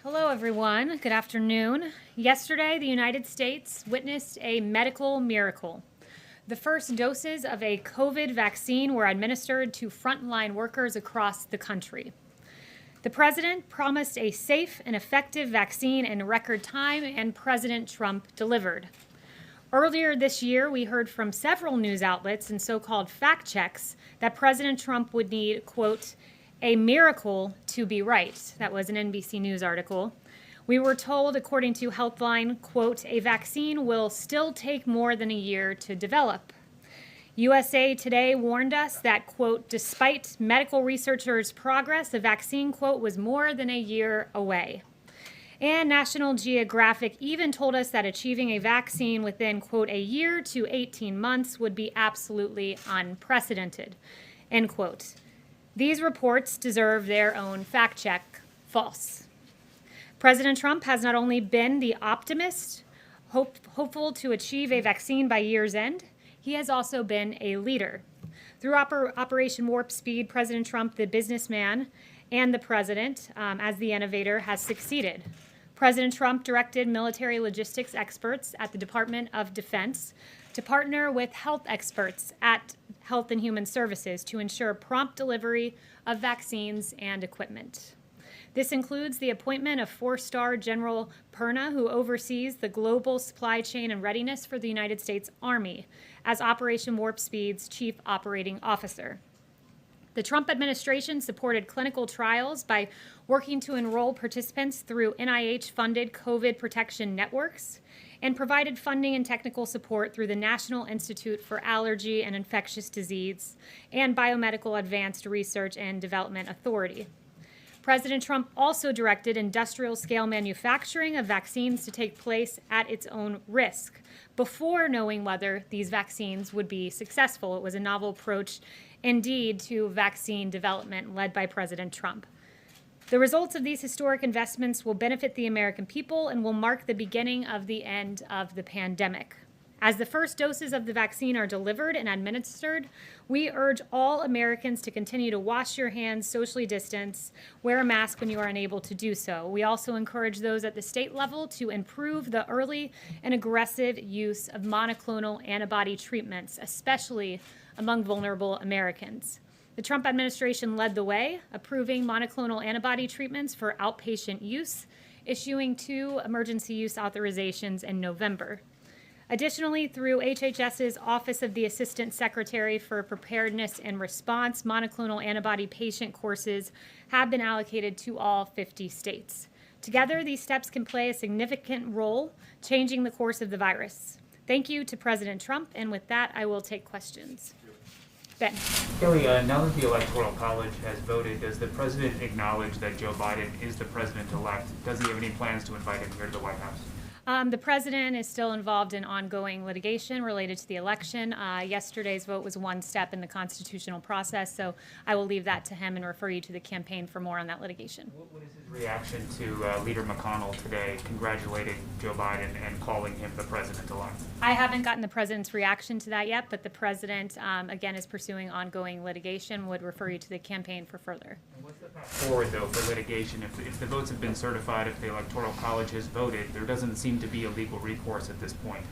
Hello, everyone. Good afternoon. Yesterday, the United States witnessed a medical miracle. The first doses of a COVID vaccine were administered to frontline workers across the country. The president promised a safe and effective vaccine in record time, and President Trump delivered. Earlier this year, we heard from several news outlets and so-called fact checks that President Trump would need, quote, a miracle to be right. That was an NBC News article. We were told, according to Healthline, quote, a vaccine will still take more than a year to develop. USA Today warned us that, quote, despite medical researchers' progress, the vaccine, quote, was more than a year away. And National Geographic even told us that achieving a vaccine within, quote, a year to 18 months would be absolutely unprecedented, end quote. These reports deserve their own fact check. False. President Trump has not only been the optimist, hopeful to achieve a vaccine by year's end, he has also been a leader. Through Operation Warp Speed, President Trump, the businessman, and the president, as the innovator, has succeeded. President Trump directed military logistics experts at the Department of Defense to partner with health experts at Health and Human Services to ensure prompt delivery of vaccines and equipment. This includes the appointment of 4-star General Perna, who oversees the global supply chain and readiness for the United States Army, as Operation Warp Speed's chief operating officer. The Trump administration supported clinical trials by working to enroll participants through NIH-funded COVID protection networks and provided funding and technical support through the National Institute for Allergy and Infectious Disease and Biomedical Advanced Research and Development Authority. President Trump also directed industrial-scale manufacturing of vaccines to take place at its own risk before knowing whether these vaccines would be successful. It was a novel approach, indeed, to vaccine development led by President Trump. The results of these historic investments will benefit the American people and will mark the beginning of the end of the pandemic. As the first doses of the vaccine are delivered and administered, we urge all Americans to continue to wash your hands, socially distance, wear a mask when you are unable to do so. We also encourage those at the state level to improve the early and aggressive use of monoclonal antibody treatments, especially among vulnerable Americans. The Trump administration led the way, approving monoclonal antibody treatments for outpatient use, issuing 2 emergency use authorizations in November. Additionally, through HHS's Office of the Assistant Secretary for Preparedness and Response, monoclonal antibody patient courses have been allocated to all 50 states. Together, these steps can play a significant role changing the course of the virus. Thank you to President Trump, and with that, I will take questions. Ben. Kayleigh, now that the Electoral College has voted, does the president acknowledge that Joe Biden is the president-elect? Does he have any plans to invite him here to the White House? The president is still involved in ongoing litigation related to the election. Yesterday's vote was one step in the constitutional process, so I will leave that to him and refer you to the campaign for more on that litigation. What is his reaction to Leader McConnell today congratulating Joe Biden and calling him the president-elect? I haven't gotten the president's reaction to that yet, but the president, again, is pursuing ongoing litigation, would refer you to the campaign for further. And what's the path forward, though, for litigation? If the votes have been certified, if the Electoral College has voted, there doesn't seem to be a legal recourse at this point.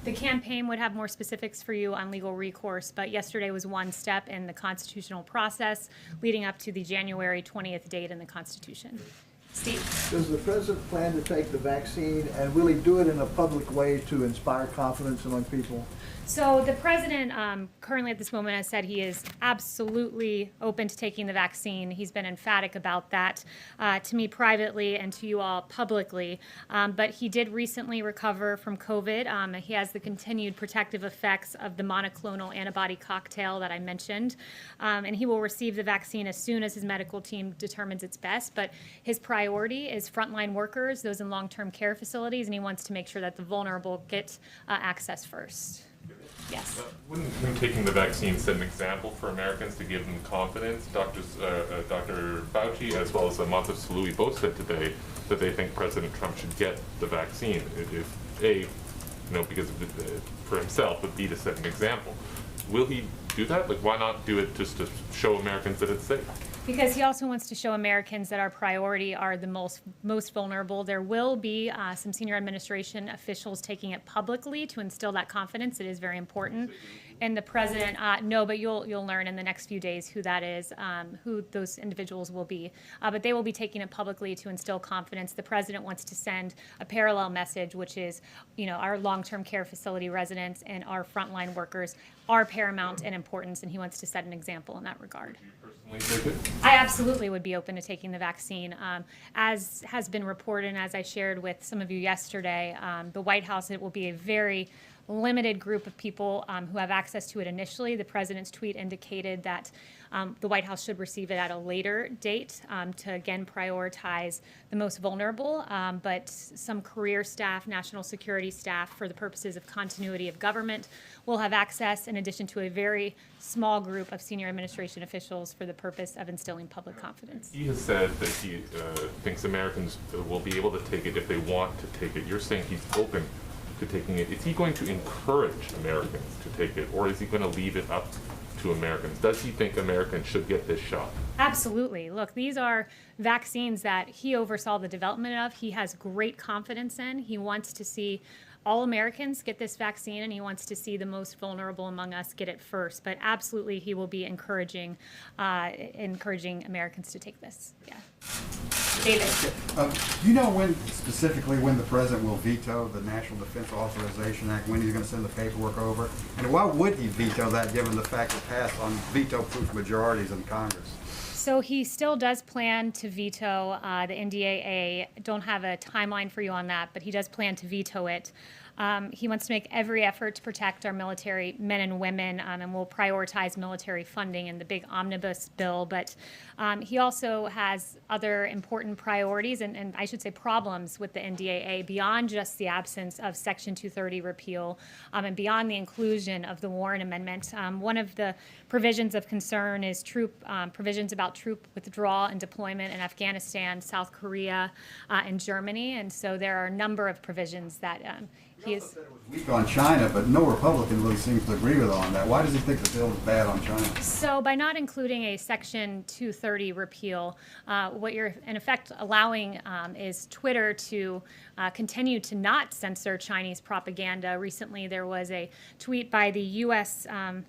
The campaign would have more specifics for you on legal recourse, but yesterday was one step in the constitutional process leading up to the January 20th date in the Constitution. Steve. Does the president plan to take the vaccine, and will he do it in a public way to inspire confidence among people? So the president currently at this moment has said he is absolutely open to taking the vaccine. He's been emphatic about that to me privately and to you all publicly. But he did recently recover from COVID. He has the continued protective effects of the monoclonal antibody cocktail that I mentioned. And he will receive the vaccine as soon as his medical team determines it's best. But his priority is frontline workers, those in long-term care facilities, and he wants to make sure that the vulnerable get access first. Yes. Wouldn't him taking the vaccine set an example for Americans to give them confidence? Dr. Fauci, as well as Montez Salui, both said today that they think President Trump should get the vaccine. Because for himself, but B, to set an example. Will he do that? Like, why not do it just to show Americans that it's safe? Because he also wants to show Americans that our priority are the most vulnerable. There will be some senior administration officials taking it publicly to instill that confidence. It is very important. And the president, no, but you'll learn in the next few days who that is, who those individuals will be. But they will be taking it publicly to instill confidence. The president wants to send a parallel message, which is, our long-term care facility residents and our frontline workers are paramount in importance, and he wants to set an example in that regard. I absolutely would be open to taking the vaccine. As has been reported and as I shared with some of you yesterday, the White House, it will be a very limited group of people who have access to it initially. The president's tweet indicated that the White House should receive it at a later date to, again, prioritize the most vulnerable. But some career staff, national security staff, for the purposes of continuity of government, will have access, in addition to a very small group of senior administration officials for the purpose of instilling public confidence. He has said that he thinks Americans will be able to take it if they want to take it. You're saying he's open to taking it. Is he going to encourage Americans to take it, or is he going to leave it up to Americans? Does he think Americans should get this shot? Absolutely. Look, these are vaccines that he oversaw the development of. He has great confidence in. He wants to see all Americans get this vaccine, and he wants to see the most vulnerable among us get it first. But absolutely, he will be encouraging Americans to take this. Yeah. David. Do you know specifically when the president will veto the National Defense Authorization Act, when he's going to send the paperwork over? And why would he veto that, given the fact it passed on veto-proof majorities in Congress? So he still does plan to veto the NDAA. Don't have a timeline for you on that, but he does plan to veto it. He wants to make every effort to protect our military men and women, and will prioritize military funding in the big omnibus bill. But he also has other important priorities and I should say problems with the NDAA beyond just the absence of Section 230 repeal and beyond the inclusion of the Warren Amendment. One of the provisions of concern is provisions about troop withdrawal and deployment in Afghanistan, South Korea, and Germany. And so there are a number of provisions that he is. Said it was weak on China, but no Republican really seems to agree with him on that. Why does he think the bill is bad on China? So by not including a Section 230 repeal, what you're in effect allowing is Twitter to continue to not censor Chinese propaganda. Recently, there was a tweet by the U.S.,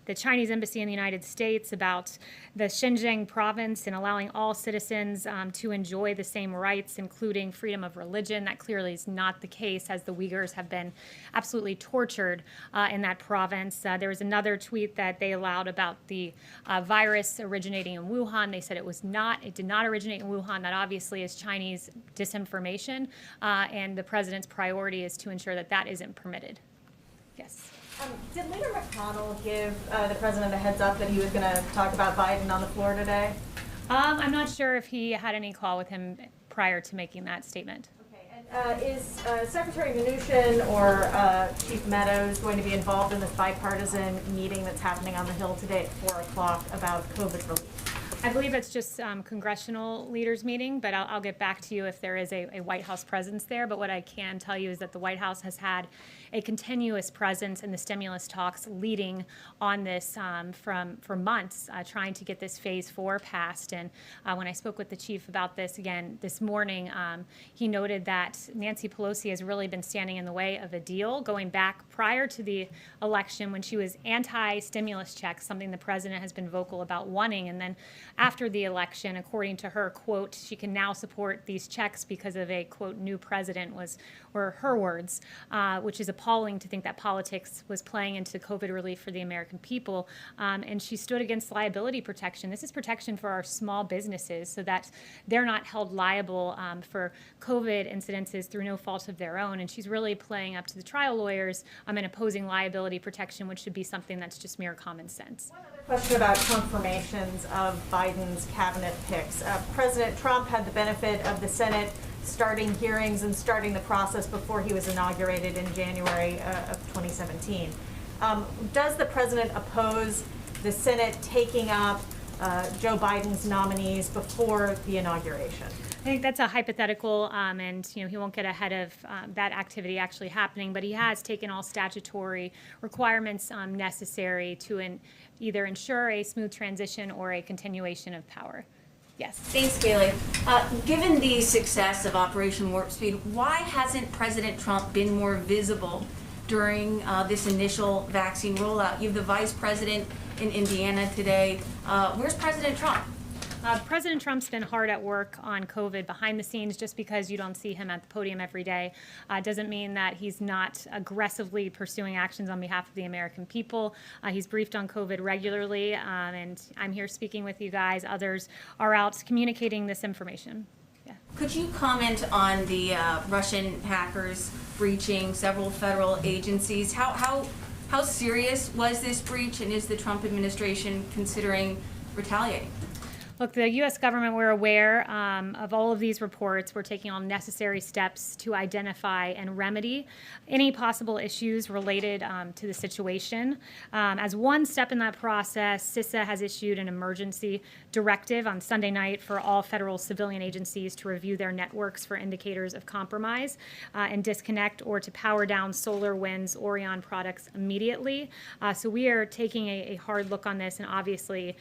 the Chinese Embassy in the United States, about the Xinjiang province and allowing all citizens to enjoy the same rights, including freedom of religion. That clearly is not the case, as the Uyghurs have been absolutely tortured in that province. There was another tweet that they allowed about the virus originating in Wuhan. They said it did not originate in Wuhan. That obviously is Chinese disinformation, and the president's priority is to ensure that that isn't permitted. Yes. Did Leader McConnell give the president a heads up that he was going to talk about Biden on the floor today? I'm not sure if he had any call with him prior to making that statement. Is Secretary Mnuchin or Chief Meadows going to be involved in this bipartisan meeting that's happening on the Hill today at 4 o'clock about COVID relief? I believe it's just congressional leaders meeting, but I'll get back to you if there is a White House presence there. But what I can tell you is that the White House has had a continuous presence in the stimulus talks leading on this for months, trying to get this phase 4 passed. And when I spoke with the chief about this again this morning, he noted that Nancy Pelosi has really been standing in the way of a deal going back prior to the election, when she was anti-stimulus checks, something the president has been vocal about wanting. And then after the election, according to her, quote, she can now support these checks because of a, quote, new president, were her words, which is appalling to think that politics was playing into COVID relief for the American people. And she stood against liability protection. This is protection for our small businesses so that they're not held liable for COVID incidences through no fault of their own. And she's really playing up to the trial lawyers and opposing liability protection, which should be something that's just mere common sense. One other question about confirmations of Biden's cabinet picks. President Trump had the benefit of the Senate starting hearings and starting the process before he was inaugurated in January of 2017. Does the president oppose the Senate taking up Joe Biden's nominees before the inauguration? I think that's a hypothetical, and he won't get ahead of that activity actually happening. But he has taken all statutory requirements necessary to either ensure a smooth transition or a continuation of power. Yes. Thanks, Kayleigh. Given the success of Operation Warp Speed, why hasn't President Trump been more visible during this initial vaccine rollout? You have the vice president in Indiana today. Where's President Trump? President Trump's been hard at work on COVID behind the scenes. Just because you don't see him at the podium every day doesn't mean that he's not aggressively pursuing actions on behalf of the American people. He's briefed on COVID regularly, and I'm here speaking with you guys. Others are out communicating this information. Yeah. Could you comment on the Russian hackers breaching several federal agencies? How serious was this breach, and is the Trump administration considering retaliating? Look, the U.S. government, we're aware of all of these reports. We're taking all necessary steps to identify and remedy any possible issues related to the situation. As one step in that process, CISA has issued an emergency directive on Sunday night for all federal civilian agencies to review their networks for indicators of compromise and disconnect or to power down SolarWinds Orion products immediately. So we are taking a hard look on this and obviously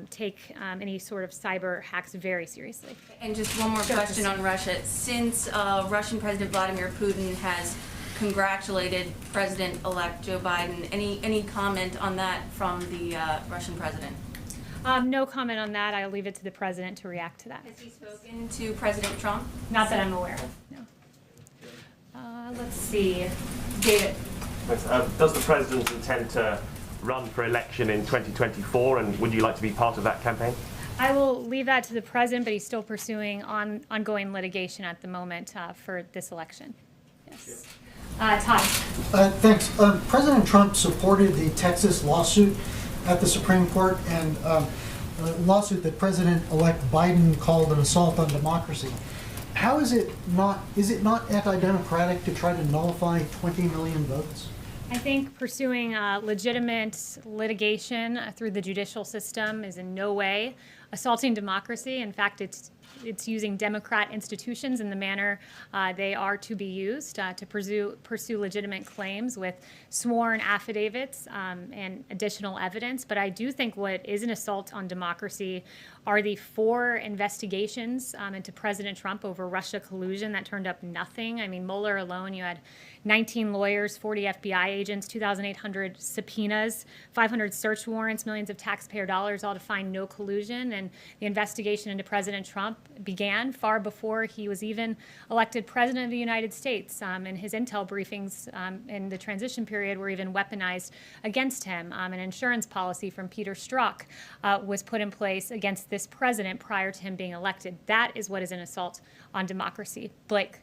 take any sort of cyber hacks very seriously. And just one more question on Russia. Since Russian President Vladimir Putin has congratulated President-elect Joe Biden, any comment on that from the Russian president? No comment on that. I'll leave it to the president to react to that. Has he spoken to President Trump? Not that I'm aware of, no. Let's see. David. Does the president intend to run for election in 2024, and would you like to be part of that campaign? I will leave that to the president, but he's still pursuing ongoing litigation at the moment for this election. Yes. Todd. Thanks. President Trump supported the Texas lawsuit at the Supreme Court, and a lawsuit that President-elect Biden called an assault on democracy. How is it not anti-democratic to try to nullify 20 million votes? I think pursuing legitimate litigation through the judicial system is in no way assaulting democracy. In fact, it's using Democrat institutions in the manner they are to be used to pursue legitimate claims with sworn affidavits and additional evidence. But I do think what is an assault on democracy are the 4 investigations into President Trump over Russia collusion that turned up nothing. I mean, Mueller alone, you had 19 lawyers, 40 FBI agents, 2,800 subpoenas, 500 search warrants, millions of taxpayer dollars, all to find no collusion. And the investigation into President Trump began far before he was even elected president of the United States. And his intel briefings in the transition period were even weaponized against him. An insurance policy from Peter Strzok was put in place against this president prior to him being elected. That is what is an assault on democracy. Blake.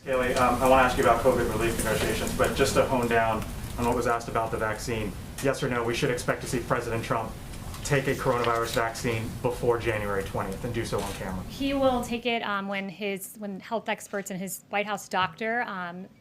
Kayleigh, I want to ask you about COVID relief negotiations, but just to hone down on what was asked about the vaccine, yes or no, we should expect to see President Trump take a coronavirus vaccine before January 20th and do so on camera? He will take it when health experts and his White House doctor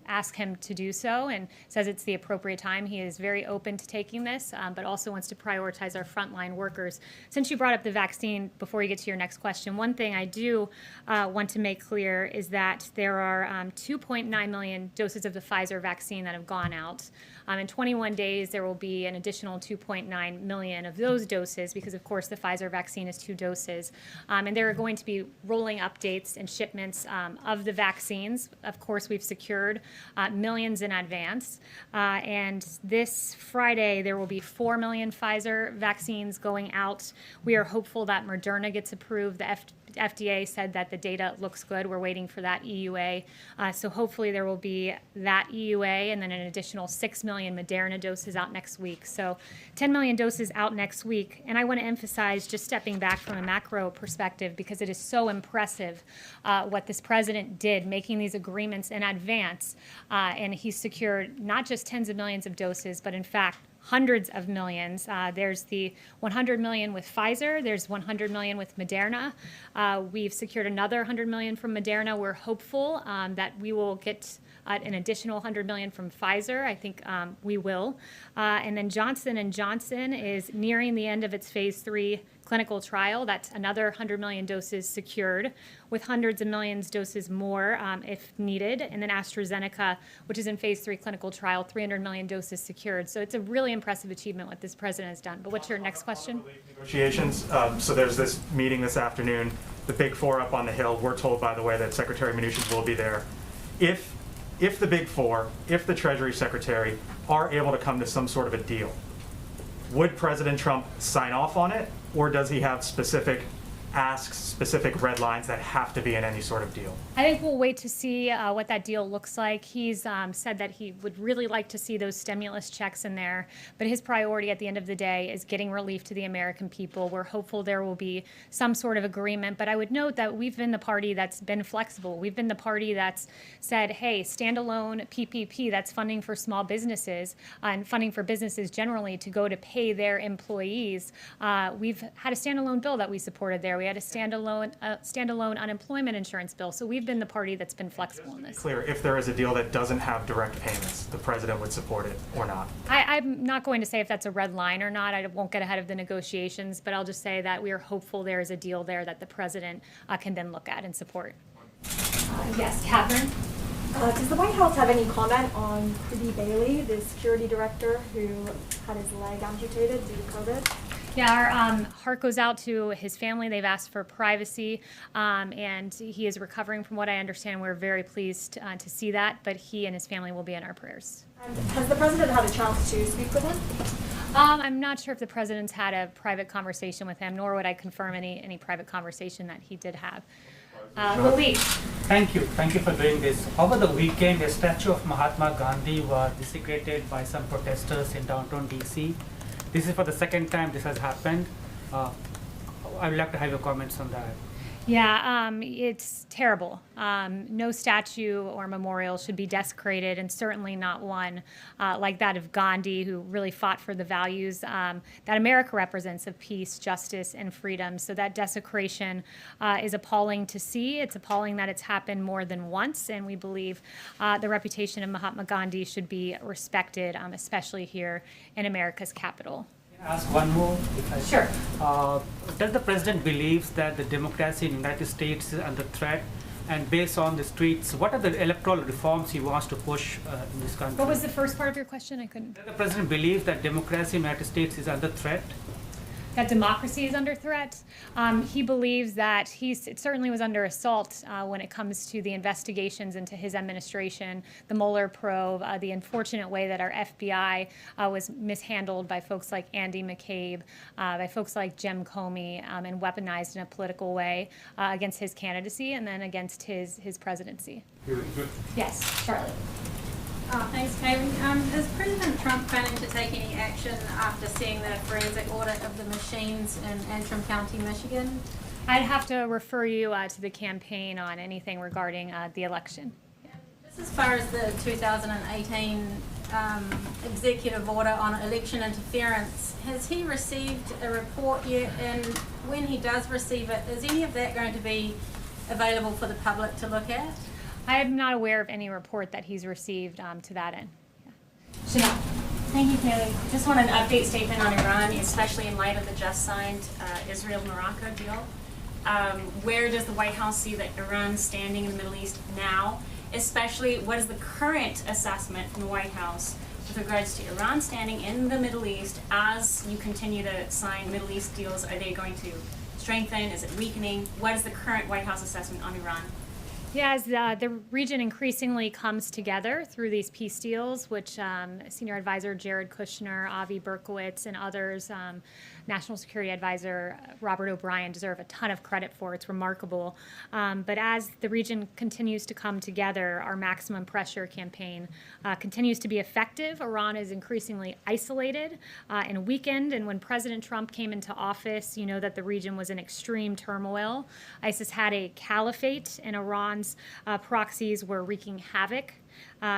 ask him to do so and says it's the appropriate time. He is very open to taking this, but also wants to prioritize our frontline workers. Since you brought up the vaccine, before you get to your next question, one thing I do want to make clear is that there are 2.9 million doses of the Pfizer vaccine that have gone out. In 21 days, there will be an additional 2.9 million of those doses because, of course, the Pfizer vaccine is 2 doses. And there are going to be rolling updates and shipments of the vaccines. Of course, we've secured millions in advance. And this Friday, there will be 4 million Pfizer vaccines going out. We are hopeful that Moderna gets approved. The FDA said that the data looks good. We're waiting for that EUA. So hopefully there will be that EUA and then an additional 6 million Moderna doses out next week. So 10 million doses out next week. And I want to emphasize, just stepping back from a macro perspective, because it is so impressive what this president did, making these agreements in advance. And he secured not just tens of millions of doses, but in fact, hundreds of millions. There's the 100 million with Pfizer. There's 100 million with Moderna. We've secured another 100 million from Moderna. We're hopeful that we will get an additional 100 million from Pfizer. I think we will. And then Johnson & Johnson is nearing the end of its phase 3 clinical trial. That's another 100 million doses secured, with hundreds of millions doses more if needed. And then AstraZeneca, which is in phase 3 clinical trial, 300 million doses secured. So it's a really impressive achievement what this president has done. But what's your next question? Negotiations, so there's this meeting this afternoon, the Big Four up on the Hill. We're told, by the way, that Secretary Mnuchin will be there. If the Big Four, if the Treasury Secretary are able to come to some sort of a deal, would President Trump sign off on it, or does he have specific asks, specific red lines that have to be in any sort of deal? I think we'll wait to see what that deal looks like. He's said that he would really like to see those stimulus checks in there, but his priority at the end of the day is getting relief to the American people. We're hopeful there will be some sort of agreement, but I would note that we've been the party that's been flexible. We've been the party that's said, hey, standalone PPP, that's funding for small businesses and funding for businesses generally to go to pay their employees. We've had a standalone bill that we supported there. We had a standalone unemployment insurance bill. So we've been the party that's been flexible in this. Clear, if there is a deal that doesn't have direct payments, the president would support it or not? I'm not going to say if that's a red line or not. I won't get ahead of the negotiations, but I'll just say that we are hopeful there is a deal there that the president can then look at and support. Yes, Catherine? Does the White House have any comment on Priti Bailey, the security director who had his leg amputated due to COVID? Yeah, our heart goes out to his family. They've asked for privacy, and he is recovering from what I understand. We're very pleased to see that, but he and his family will be in our prayers. And has the president had a chance to speak with him? I'm not sure if the president's had a private conversation with him, nor would I confirm any private conversation that he did have. Luis. Thank you for doing this. Over the weekend, a statue of Mahatma Gandhi was desecrated by some protesters in downtown DC. This is for the second time this has happened. I would like to have your comments on that. Yeah, it's terrible. No statue or memorial should be desecrated, and certainly not one like that of Gandhi, who really fought for the values that America represents of peace, justice, and freedom. So that desecration is appalling to see. It's appalling that it's happened more than once, and we believe the reputation of Mahatma Gandhi should be respected, especially here in America's capital. Ask one more, if I Sure. Does the president believe that the democracy in the United States is under threat? And based on the streets, what are the electoral reforms he wants to push in this country? What was the first part of your question? I couldn't. Does the president believe that democracy in the United States is under threat? That democracy is under threat. He believes that it certainly was under assault when it comes to the investigations into his administration, the Mueller probe, the unfortunate way that our FBI was mishandled by folks like Andy McCabe, by folks like Jim Comey, and weaponized in a political way against his candidacy and then against his presidency. Yes, Charlotte. Thanks, Kayleigh. Is President Trump planning to take any action after seeing the forensic audit of the machines in Antrim County, Michigan? I'd have to refer you to the campaign on anything regarding the election. Yeah. Just as far as the 2018 executive order on election interference, has he received a report yet? And when he does receive it, is any of that going to be available for the public to look at? I am not aware of any report that he's received to that end. Yeah. Chanel. Thank you, Kayleigh. Just want an update statement on Iran, especially in light of the just signed Israel-Morocco deal. Where does the White House see that Iran's standing in the Middle East now? Especially, what is the current assessment from the White House with regards to Iran's standing in the Middle East as you continue to sign Middle East deals? Are they going to strengthen? Is it weakening? What is the current White House assessment on Iran? Yeah, as the region increasingly comes together through these peace deals, which Senior Advisor Jared Kushner, Avi Berkowitz, and others, National Security Advisor Robert O'Brien deserve a ton of credit for. It's remarkable. But as the region continues to come together, our maximum pressure campaign continues to be effective. Iran is increasingly isolated and weakened. And when President Trump came into office, you know that the region was in extreme turmoil. ISIS had a caliphate, and Iran's proxies were wreaking havoc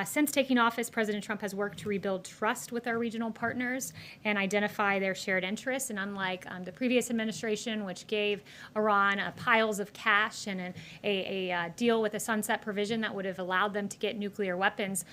Since taking office, President Trump has worked to rebuild trust with our regional partners and identify their shared interests. And unlike the previous administration, which gave Iran piles of cash and a deal with a sunset provision that would have allowed them to get nuclear weapons,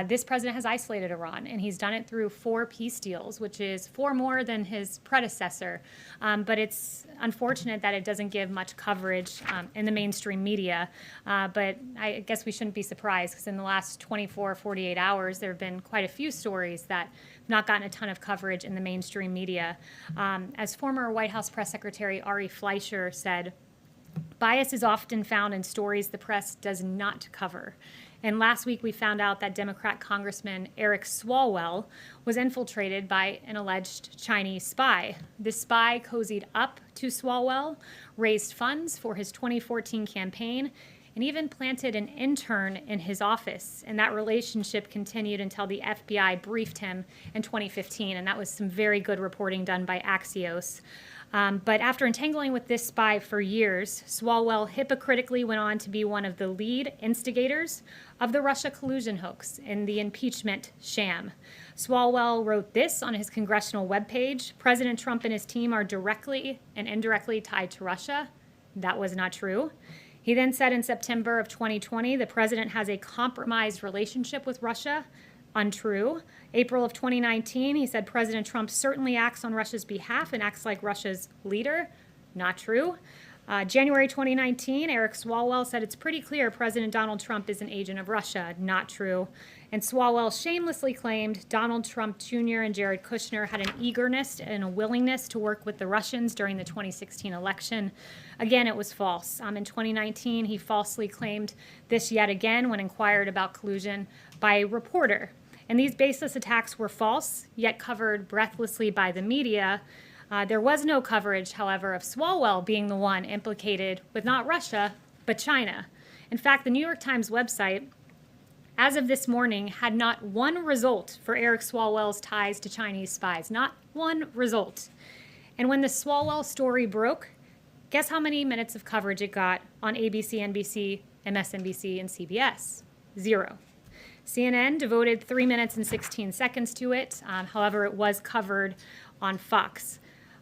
this president has isolated Iran, and he's done it through 4 peace deals, which is 4 more than his predecessor. But it's unfortunate that it doesn't give much coverage in the mainstream media. But I guess we shouldn't be surprised, because in the last 24, 48 hours, there have been quite a few stories that have not gotten a ton of coverage in the mainstream media. As former White House Press Secretary Ari Fleischer said, bias is often found in stories the press does not cover. And last week we found out that Democrat Congressman Eric Swalwell was infiltrated by an alleged Chinese spy. This spy cozied up to Swalwell, raised funds for his 2014 campaign, and even planted an intern in his office. And that relationship continued until the FBI briefed him in 2015, and that was some very good reporting done by Axios. But after entangling with this spy for years, Swalwell hypocritically went on to be one of the lead instigators of the Russia collusion hoax in the impeachment sham. Swalwell wrote this on his congressional webpage: President Trump and his team are directly and indirectly tied to Russia. That was not true. He then said in September of 2020, the president has a compromised relationship with Russia. Untrue. April of 2019, he said President Trump certainly acts on Russia's behalf and acts like Russia's leader. Not true. January 2019, Eric Swalwell said it's pretty clear President Donald Trump is an agent of Russia. Not true. And Swalwell shamelessly claimed Donald Trump Jr. and Jared Kushner had an eagerness and a willingness to work with the Russians during the 2016 election. Again, it was false. In 2019, he falsely claimed this yet again when inquired about collusion by a reporter. And these baseless attacks were false, yet covered breathlessly by the media. There was no coverage, however, of Swalwell being the one implicated with not Russia, but China. In fact, the New York Times website, as of this morning, had not one result for Eric Swalwell's ties to Chinese spies. Not one result. And when the Swalwell story broke, guess how many minutes of coverage it got on ABC, NBC, MSNBC, and CBS? 0. CNN devoted 3 minutes and 16 seconds to it. However, it was covered on Fox.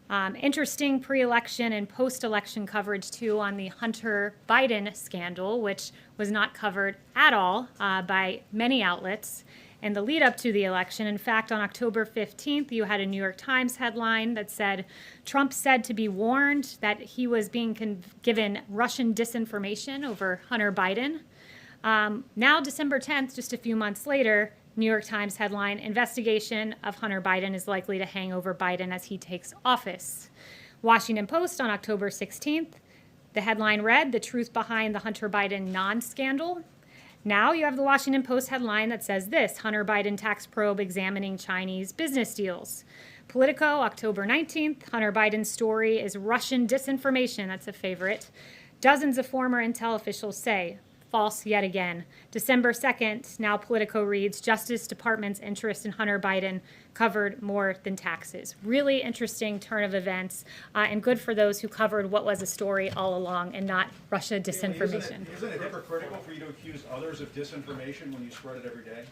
Interesting pre-election and post-election coverage, too, on the Hunter Biden scandal, which was not covered at all by many outlets in the lead up to the election. In fact, on October 15th, you had a New York Times headline that said, Trump said to be warned that he was being given Russian disinformation over Hunter Biden. Now, December 10th, just a few months later, New York Times headline, investigation of Hunter Biden is likely to hang over Biden as he takes office. Washington Post on October 16th, the headline read, the truth behind the Hunter Biden non-scandal. Now you have the Washington Post headline that says this, Hunter Biden tax probe examining Chinese business deals. Politico, October 19th, Hunter Biden's story is Russian disinformation. That's a favorite. Dozens of former intel officials say, false yet again. December 2nd, now Politico reads, Justice Department's interest in Hunter Biden covered more than taxes. Really interesting turn of events, and good for those who covered what was a story all along and not Russia disinformation. Isn't it hypocritical for you to accuse others of disinformation when you spread it every day?